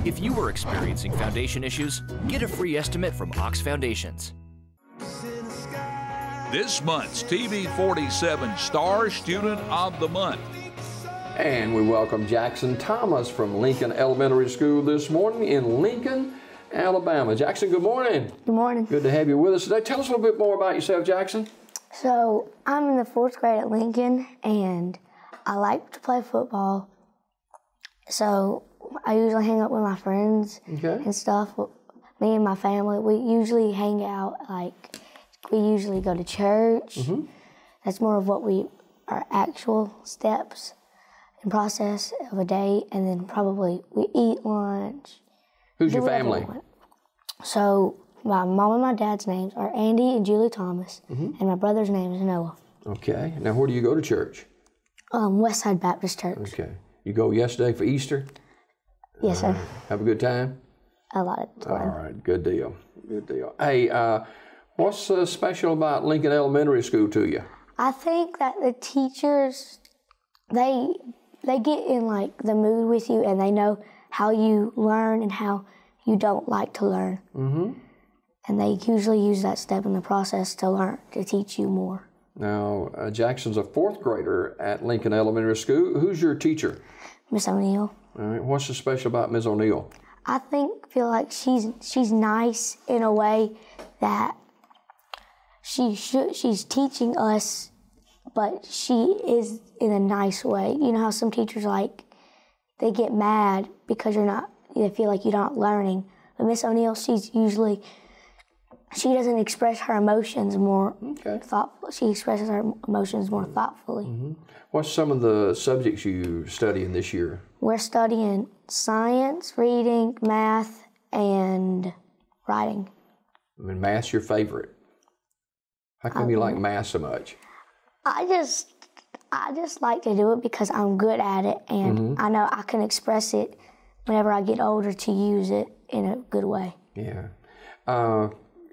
If you are experiencing foundation issues, get a free estimate from Ox Foundations. This month's TV 47 Star Student of the Month. And we welcome Jaxson Thomas from Lincoln Elementary School this morning in Lincoln, Alabama. Jaxson, good morning. Good morning. Good to have you with us today. Tell us a little bit more about yourself, Jaxson. So, I'm in the 4th grade at Lincoln, and I like to play football. So, I usually hang out with my friends and stuff. Me and my family, we usually hang out, like, we usually go to church. That's more of what our actual steps and process of a day, and then probably we eat lunch. Who's your family? So, my mom and my dad's names are Andy and Julie Thomas, and my brother's name is Noah. Okay. Now, where do you go to church? Westside Baptist Church. Okay. You go yesterday for Easter? Yes, sir. Have a good time? A lot of fun. All right. Good deal. Good deal. Hey, what's special about Lincoln Elementary School to you? I think that the teachers, they get in like the mood with you, and they know how you learn and how you don't like to learn. And they usually use that step in the process to teach you more. Now, Jackson's a 4th grader at Lincoln Elementary School. Who's your teacher? Miss O'Neill. All right. What's so special about Ms. O'Neill? I feel like she's nice in a way that she's teaching us, but she is in a nice way. You know how some teachers they get mad because they feel like you're not learning. But Miss O'Neill, she doesn't express her emotions more thoughtfully. She expresses her emotions more thoughtfully. What's some of the subjects you studying this year? We're studying science, reading, math, and writing. And math's your favorite. How come you like math so much? I just like to do it because I'm good at it, and I know I can express it whenever I get older to use it in a good way. Yeah.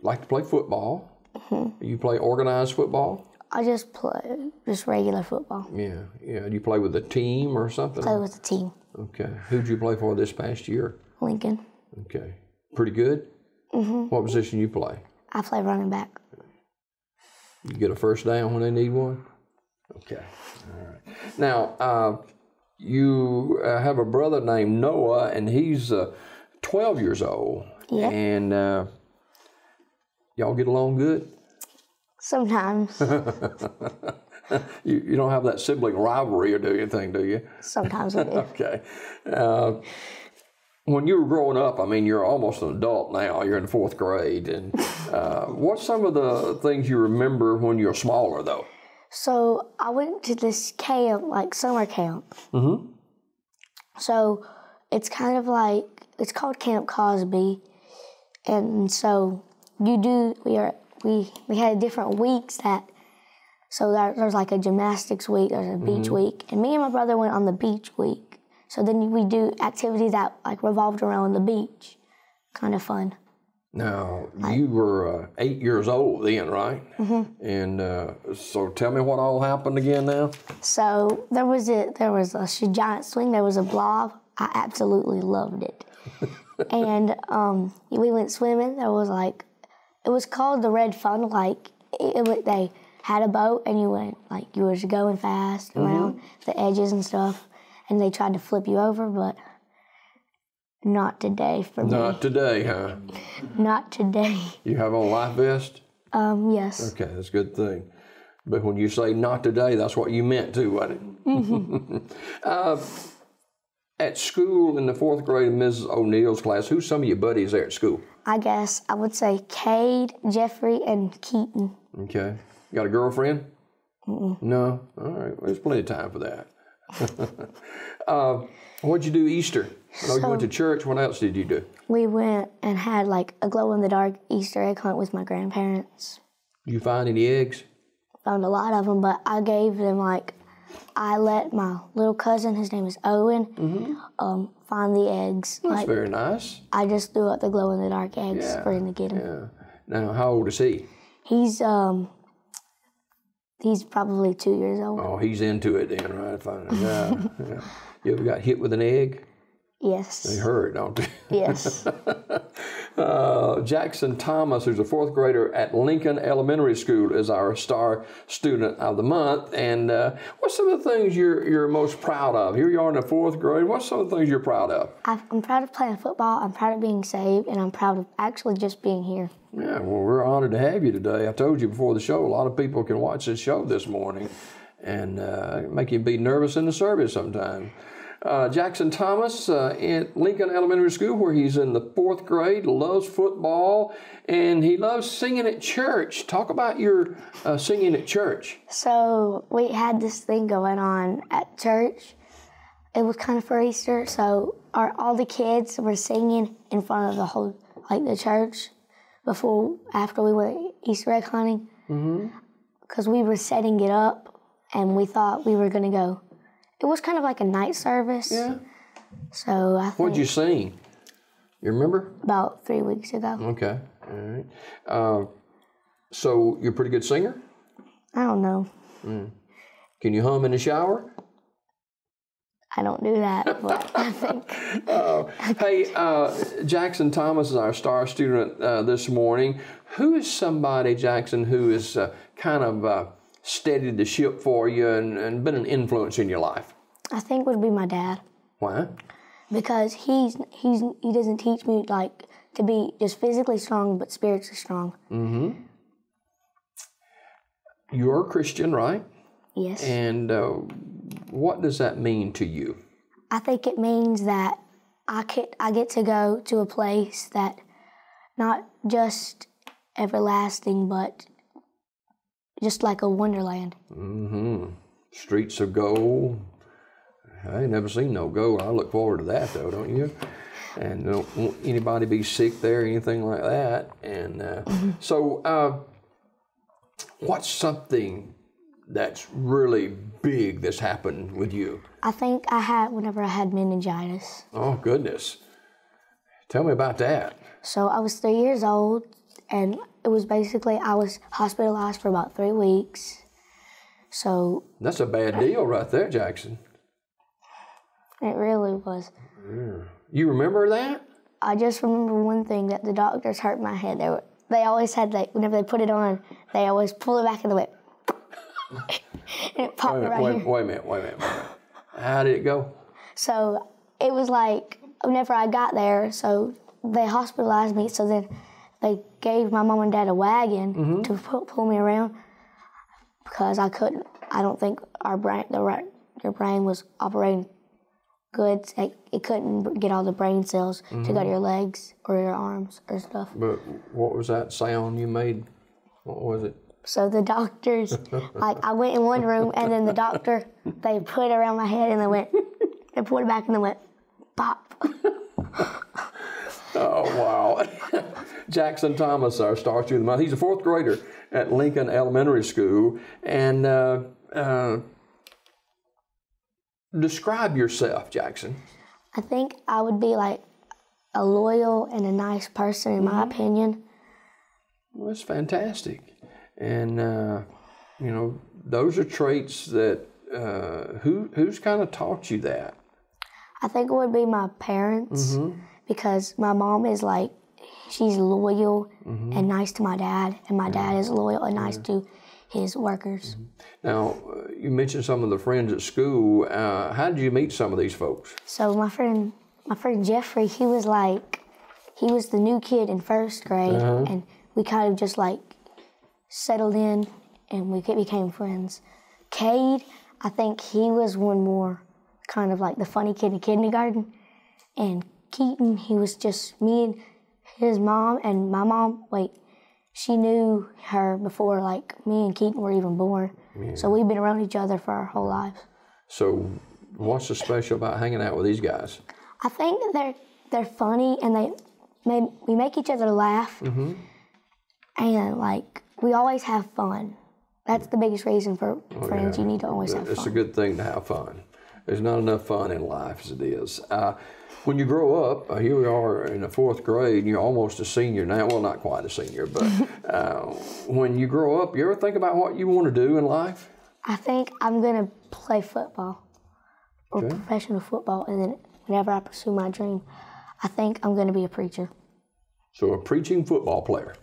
Like to play football. You play organized football? I just play regular football. Yeah. Do you play with a team or something? Play with a team. Okay. Who'd you play for this past year? Lincoln. Okay. Pretty good? What position you play? I play running back. You get a first down when they need one? Okay. All right. Now, you have a brother named Noah, and he's 12 years old. Yeah. And y'all get along good? Sometimes. You don't have that sibling rivalry or do anything, do you? Sometimes we do. Okay. When you were growing up, I mean, you're almost an adult now. You're in 4th grade. And what's some of the things you remember when you were smaller, though? So I went to this camp, like summer camp. So it's kind of it's called Camp Cosby. And so we had different weeks so there's like a gymnastics week, there's a beach week. And me and my brother went on the beach week. So then we do activities that revolved around the beach. Kind of fun. Now, you were 8 years old then, right? And so tell me what all happened again now. So there was a giant swing, there was a blob. I absolutely loved it. And we went swimming. There was it was called the Red Funnel. They had a boat, and you were just going fast around the edges and stuff, and they tried to flip you over, but not today for me. Not today, huh? Not today. You have on life vest? Yes. Okay, that's a good thing. But when you say not today, that's what you meant too, wasn't it? At school in the 4th grade in Mrs. O'Neill's class, who's some of your buddies there at school? I guess I would say Cade, Jeffrey, and Keaton. Okay. You got a girlfriend? No? All right. Well, there's plenty of time for that. What'd you do Easter? I know you went to church. What else did you do? We went and had a glow-in-the-dark Easter egg hunt with my grandparents. Did you find any eggs? Found a lot of them, but I gave them I let my little cousin, his name is Owen, find the eggs. That's very nice. I just threw up the glow-in-the-dark eggs for him to get them. Yeah. Now, how old is he? He's probably 2 years old. Oh, he's into it then, right? Fine. Yeah. You ever got hit with an egg? Yes. They hurry, don't they? Yes. Jaxson Thomas, who's a fourth grader at Lincoln Elementary School, is our star student of the month. And what's some of the things you're most proud of? Here you are in the fourth grade. What's some of the things you're proud of? I'm proud of playing football. I'm proud of being saved, and I'm proud of actually just being here. Yeah, well, we're honored to have you today. I told you before the show, a lot of people can watch this show this morning and make you be nervous in the service sometimes. Jaxson Thomas at Lincoln Elementary School, where he's in the fourth grade, loves football, and he loves singing at church. Talk about your singing at church. So we had this thing going on at church. It was kind of for Easter, so all the kids were singing in front of the whole, the church after we went Easter egg hunting. Because we were setting it up, and we thought we were going to go. It was kind of like a night service. Yeah. So I think. What'd you sing? You remember? About 3 weeks ago. Okay. All right. So you're a pretty good singer? I don't know. Can you hum in the shower? I don't do that, but I think. Hey, Jaxson Thomas is our star student this morning. Who is somebody, Jaxson, who is kind of steadied the ship for you and been an influence in your life? I think would be my dad. Why? Because he doesn't teach me to be just physically strong, but spiritually strong. You're a Christian, right? Yes. And what does that mean to you? I think it means that I get to go to a place that not just everlasting, but just like a wonderland. Streets of gold. I ain't never seen no gold. I look forward to that, though, don't you? And don't want anybody to be sick there or anything like that. And so what's something that's really big that's happened with you? I think whenever I had meningitis. Oh, goodness. Tell me about that. So I was 3 years old, and it was basically, I was hospitalized for about 3 weeks. So. That's a bad deal right there, Jaxson. It really was. Yeah. You remember that? I just remember one thing, that the doctors hurt my head. They always had, whenever they put it on, they always pull it back in the whip. And it popped right here. Wait a minute. How did it go? So it was whenever I got there, so they hospitalized me, so then they gave my mom and dad a wagon to pull me around because I don't think your brain was operating good. It couldn't get all the brain cells to go to your legs or your arms or stuff. But what was that sound you made? What was it? So the doctors, I went in one room, and then the doctor, they put it around my head, and they put it back, and they went, pop. Oh, wow. Jaxson Thomas, our star student of the month. He's a fourth grader at Lincoln Elementary School. And describe yourself, Jaxson. I think I would be a loyal and a nice person, in my opinion. Well, that's fantastic. And, those are traits that, who's kind of taught you that? I think it would be my parents, because my mom is she's loyal and nice to my dad, and my dad is loyal and nice to his workers. Now, you mentioned some of the friends at school. How did you meet some of these folks? So my friend Jeffrey, he was the new kid in first grade, and we kind of just settled in, and we became friends. Cade, I think he was one more kind of the funny kid in kindergarten. And Keaton, he was just me and his mom, and my mom, she knew her before me and Keaton were even born. Yeah. So we've been around each other for our whole lives. So what's so special about hanging out with these guys? I think they're funny, and we make each other laugh. And we always have fun. That's the biggest reason for friends. Yeah. You need to always have fun. It's a good thing to have fun. There's not enough fun in life as it is. When you grow up, here we are in the fourth grade, and you're almost a senior now. Well, not quite a senior, but when you grow up, you ever think about what you want to do in life? I think I'm going to play football or professional football, and then whenever I pursue my dream, I think I'm going to be a preacher. So a preaching football player.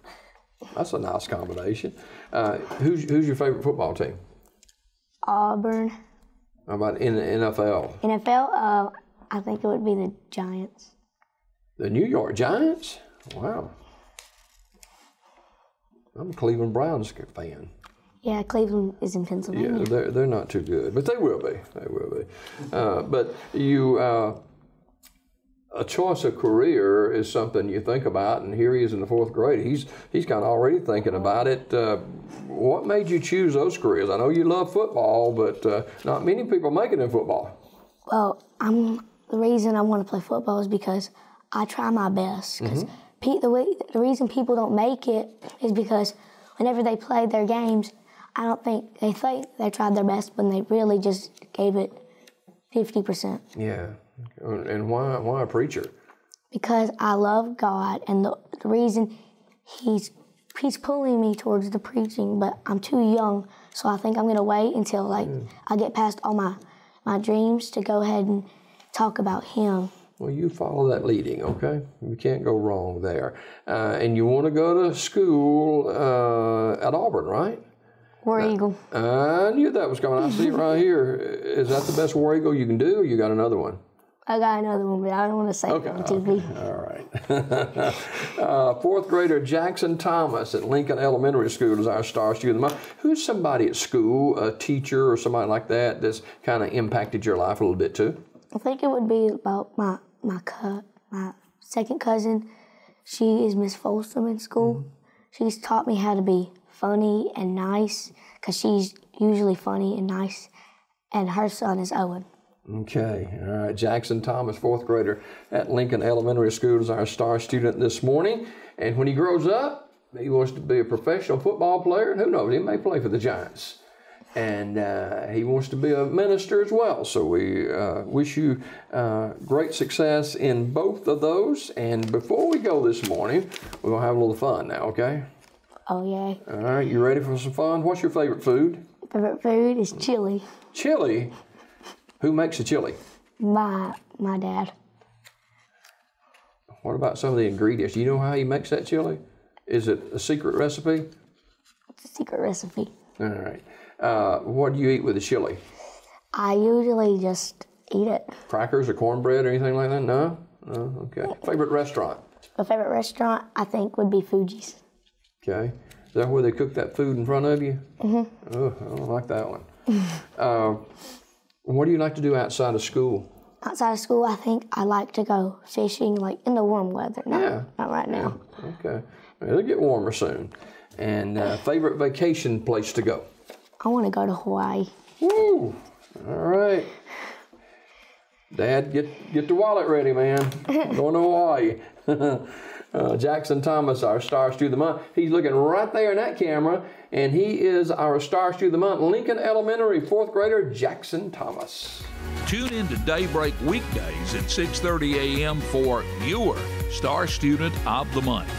That's a nice combination. Who's your favorite football team? Auburn. How about in the NFL? NFL, I think it would be the Giants. The New York Giants? Wow. I'm a Cleveland Browns fan. Yeah, Cleveland is in Pennsylvania. Yeah, they're not too good, but they will be. They will be. But you, a choice of career is something you think about, and here he is in the 4th grade. He's kind of already thinking about it. What made you choose those careers? I know you love football, but not many people make it in football. Well, the reason I want to play football is because I try my best. Because the reason people don't make it is because whenever they play their games, I don't think they tried their best when they really just gave it 50%. Yeah. And why a preacher? Because I love God, and the reason He's pulling me towards the preaching, but I'm too young, so I think I'm going to wait until I get past all my dreams to go ahead and talk about Him. Well, you follow that leading, okay? You can't go wrong there. And you want to go to school at Auburn, right? War Eagle. I knew that was coming. I see it right here. Is that the best War Eagle you can do, or you got another one? I got another one, but I don't want to say it on TV. All right. 4th grader Jaxson Thomas at Lincoln Elementary School is our star student of the month. Who's somebody at school, a teacher or somebody like that, that's kind of impacted your life a little bit too? I think it would be about my second cousin. She is Miss Folsom in school. She's taught me how to be funny and nice, because she's usually funny and nice, and her son is Owen. Okay, all right. Jaxson Thomas, 4th grader at Lincoln Elementary School, is our star student this morning. And when he grows up, he wants to be a professional football player. And who knows, he may play for the Giants. And he wants to be a minister as well. So we wish you great success in both of those. And before we go this morning, we're going to have a little fun now, okay? Oh, yeah. All right, you ready for some fun? What's your favorite food? Favorite food is chili. Chili? Who makes the chili? My dad. What about some of the ingredients? Do you know how he makes that chili? Is it a secret recipe? It's a secret recipe. All right. What do you eat with the chili? I usually just eat it. Crackers or cornbread or anything like that? No? No? Okay. Favorite restaurant? My favorite restaurant, I think, would be Fuji's. Okay. Is that where they cook that food in front of you? Mm-hmm. Oh, I don't like that one. What do you like to do outside of school? Outside of school, I think I like to go fishing, like in the warm weather. Not right now. Okay. It'll get warmer soon. And favorite vacation place to go? I want to go to Hawaii. Woo! All right. Dad, get the wallet ready, man. Going to Hawaii. Jaxson Thomas, our Star Student of the Month. He's looking right there in that camera, and he is our Star Student of the Month, Lincoln Elementary 4th grader Jaxson Thomas. Tune in to Daybreak weekdays at 6:30 a.m. for your Star Student of the Month.